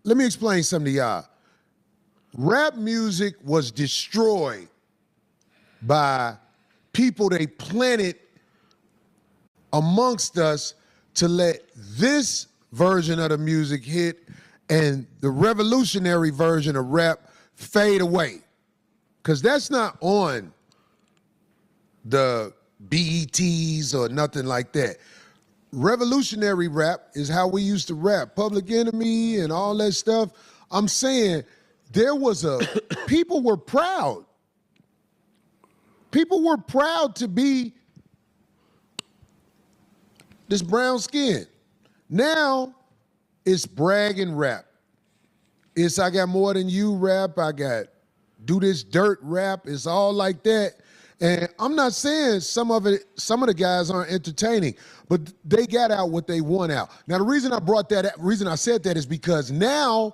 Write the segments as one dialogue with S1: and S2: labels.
S1: let me explain something to y'all. Rap music was destroyed by people they planted amongst us to let this version of the music hit and the revolutionary version of rap fade away. Because that's not on the BETs or nothing like that. Revolutionary rap is how we used to rap. Public Enemy and all that stuff. I'm saying there was people were proud. People were proud to be this brown skin. Now it's bragging rap. It's I got more than you rap. I got do this dirt rap. It's all like that. And I'm not saying some of the guys aren't entertaining, but they got out what they want out. Now, the reason I said that is because now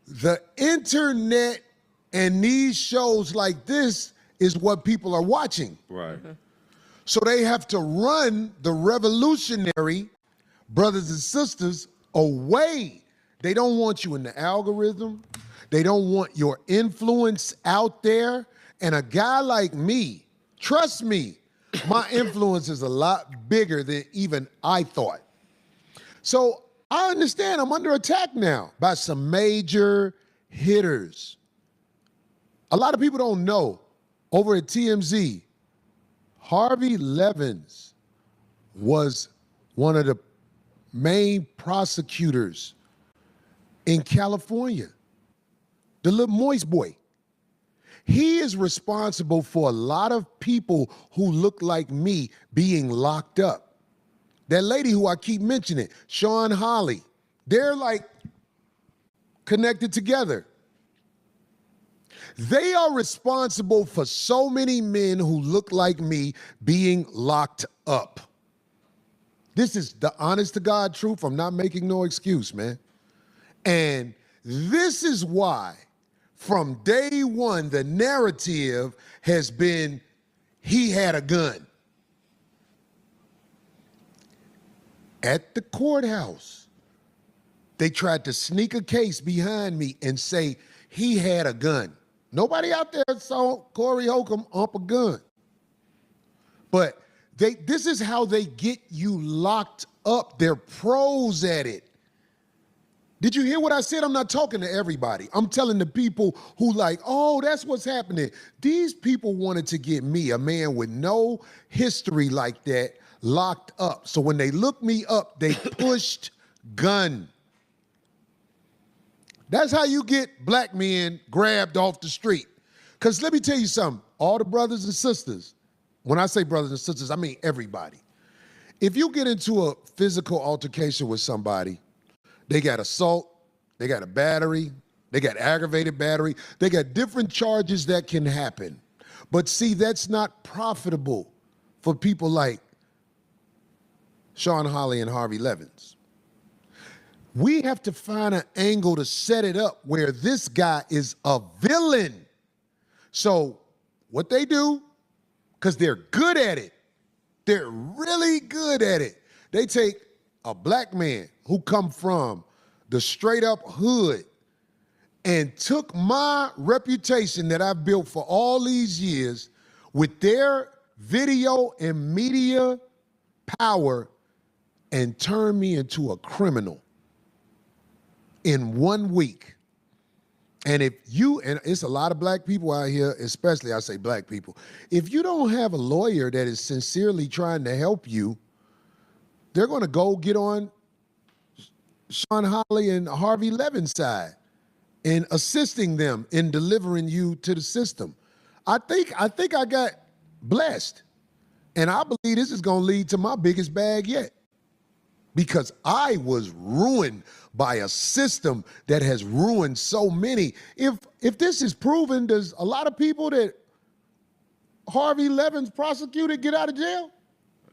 S1: the internet and these shows like this is what people are watching.
S2: Right.
S1: So they have to run the revolutionary brothers and sisters away. They don't want you in the algorithm. They don't want your influence out there. And a guy like me, trust me, my influence is a lot bigger than even I thought. So I understand I'm under attack now by some major hitters. A lot of people don't know, over at TMZ, Harvey Levins was one of the main prosecutors in California, the little moist boy. He is responsible for a lot of people who look like me being locked up. That lady who I keep mentioning, Sean Holly, they're like connected together. They are responsible for so many men who look like me being locked up. This is the honest to God truth. I'm not making no excuse, man. And this is why from day one, the narrative has been he had a gun. At the courthouse, they tried to sneak a case behind me and say he had a gun. Nobody out there saw Corey Holcomb ump a gun. But this is how they get you locked up. They're pros at it. Did you hear what I said? I'm not talking to everybody. I'm telling the people who like, oh, that's what's happening. These people wanted to get me, a man with no history like that, locked up. So when they looked me up, they pushed gun. That's how you get black men grabbed off the street. Because let me tell you something, all the brothers and sisters, when I say brothers and sisters, I mean everybody. If you get into a physical altercation with somebody, they got assault, they got a battery, they got aggravated battery, they got different charges that can happen. But see, that's not profitable for people like Sean Holly and Harvey Levins. We have to find an angle to set it up where this guy is a villain. So what they do, because they're good at it, they're really good at it. They take a black man who come from the straight up hood and took my reputation that I've built for all these years with their video and media power and turned me into a criminal in 1 week. And and it's a lot of black people out here, especially I say black people, if you don't have a lawyer that is sincerely trying to help you, they're gonna go get on Sean Holly and Harvey Levin's side and assisting them in delivering you to the system. I think I got blessed. And I believe this is gonna lead to my biggest bag yet. Because I was ruined by a system that has ruined so many. If this is proven, does a lot of people that Harvey Levins prosecuted get out of jail?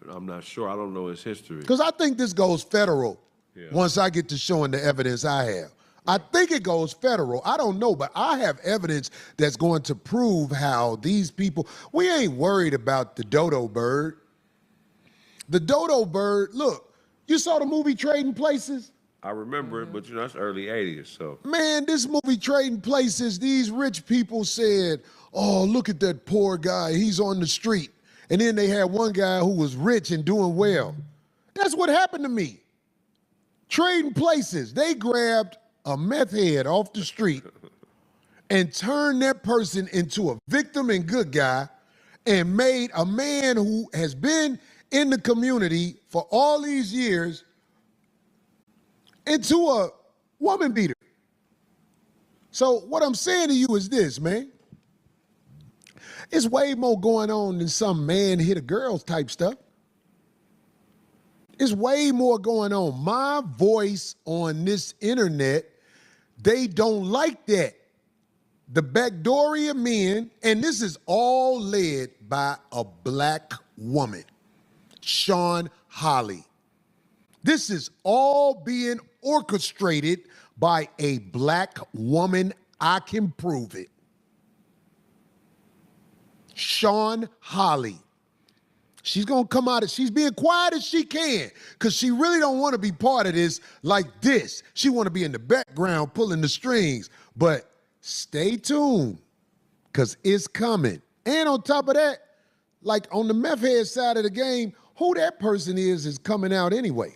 S2: I'm not sure. I don't know his history.
S1: Because I think this goes federal once I get to showing the evidence I have. I think it goes federal. I don't know, but I have evidence that's going to prove how these people, we ain't worried about the dodo bird. The dodo bird, look, you saw the movie Trading Places?
S2: I remember it, but that's early 80s, so.
S1: Man, this movie Trading Places, these rich people said, oh, look at that poor guy. He's on the street. And then they had one guy who was rich and doing well. That's what happened to me. Trading Places, they grabbed a meth head off the street and turned that person into a victim and good guy and made a man who has been in the community for all these years into a woman beater. So what I'm saying to you is this, man. It's way more going on than some man hit a girl type stuff. It's way more going on. My voice on this internet, they don't like that. The backdooria men, and this is all led by a black woman, Sean Holly. This is all being orchestrated by a black woman. I can prove it. Sean Holly. She's gonna come out and she's being quiet as she can because she really don't want to be part of this like this. She want to be in the background pulling the strings, but stay tuned because it's coming. And on top of that, like on the meth head side of the game, who that person is coming out anyway.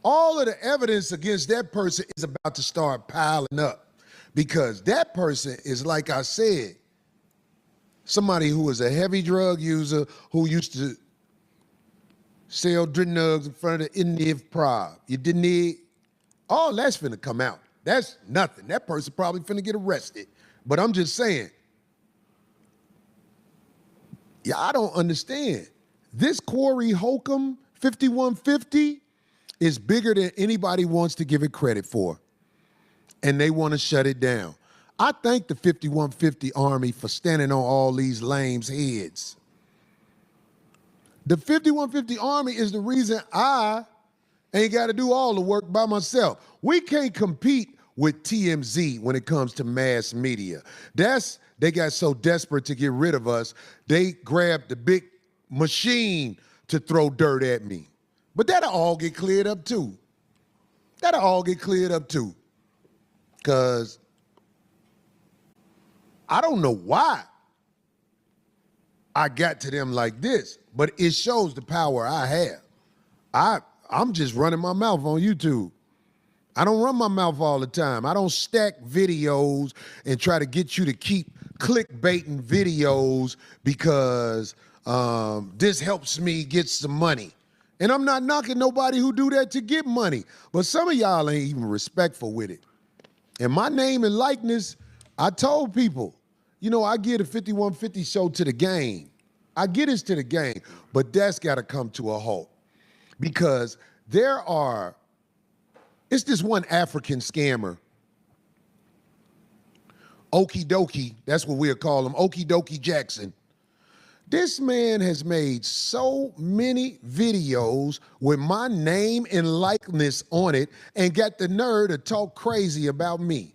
S1: All of the evidence against that person is about to start piling up because that person is, like I said, somebody who was a heavy drug user who used to sell drugs in front of the NIV Prov. You didn't need, all that's finna come out. That's nothing. That person probably finna get arrested. But I'm just saying, yeah, I don't understand. This Corey Holcomb 5150 is bigger than anybody wants to give it credit for. And they want to shut it down. I thank the 5150 Army for standing on all these lames' heads. The 5150 Army is the reason I ain't got to do all the work by myself. We can't compete with TMZ when it comes to mass media. They got so desperate to get rid of us, they grabbed the big machine to throw dirt at me. But that'll all get cleared up too. That'll all get cleared up too. Because I don't know why I got to them like this, but it shows the power I have. I'm just running my mouth on YouTube. I don't run my mouth all the time. I don't stack videos and try to get you to keep clickbaiting videos because this helps me get some money. And I'm not knocking nobody who do that to get money, but some of y'all ain't even respectful with it. And my name and likeness, I told people, you know, I give the 5150 show to the game. I get this to the game, but that's got to come to a halt because it's this one African scammer, Okie Dokie, that's what we'll call him, Okie Dokie Jackson. This man has made so many videos with my name and likeness on it and got the nerve to talk crazy about me.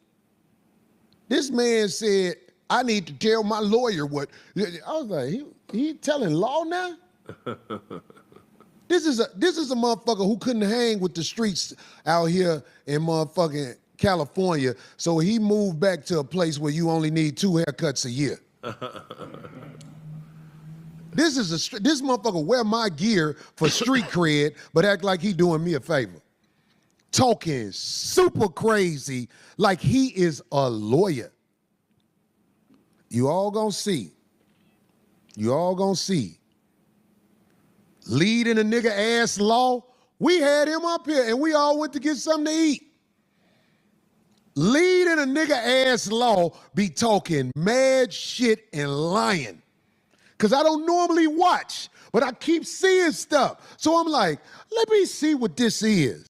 S1: This man said, I need to tell my lawyer what. I was like, he telling law now? This is a motherfucker who couldn't hang with the streets out here in motherfucking California, so he moved back to a place where you only need 2 haircuts a year. This motherfucker wear my gear for street cred, but act like he doing me a favor. Talking super crazy like he is a lawyer. You all gonna see. You all gonna see. Leading a nigga ass law. We had him up here and we all went to get something to eat. Leading a nigga ass law be talking mad shit and lying. Cause I don't normally watch, but I keep seeing stuff. So I'm like, let me see what this is.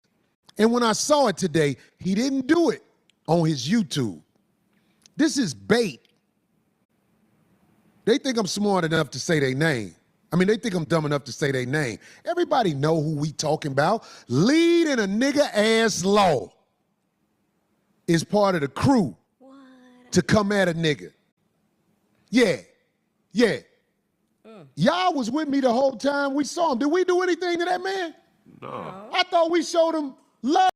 S1: And when I saw it today, he didn't do it on his YouTube. This is bait. They think I'm smart enough to say their name. I mean, they think I'm dumb enough to say their name. Everybody know who we talking about. Leading a nigga ass law is part of the crew to come at a nigga. Yeah. Y'all was with me the whole time we saw him. Did we do anything to that man?
S2: No.
S1: I thought we showed him Love